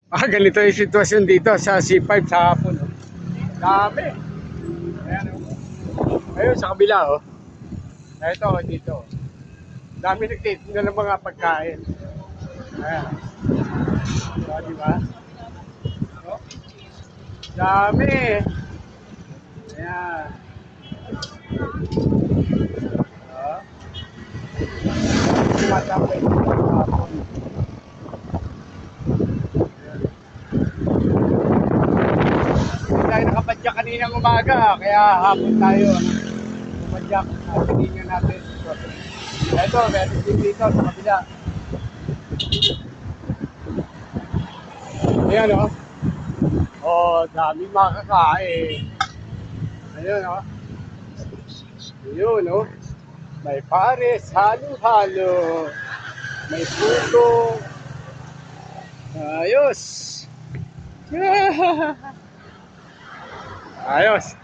Ganito yung sitwasyon dito sa C5 sa hapon. Oh. Dami. Ayan, oh. Ayun, sa kabila, oh. Ito, dito. Dami nagtitinda ng mga pagkain. Ayan. So, di ba? Oh. Dami. Ayan. Oh. Tumatapay dito sa hapon. Tayo nakapadyak kaninang umaga, kaya hapon tayo pumadyak at tingnan natin. Ito, meron din dito sa kabila. Ayan o. Oh, dami makakain. Ayan o. Ayun o. May pares, halo-halo. May puto. Ayos. Ayos.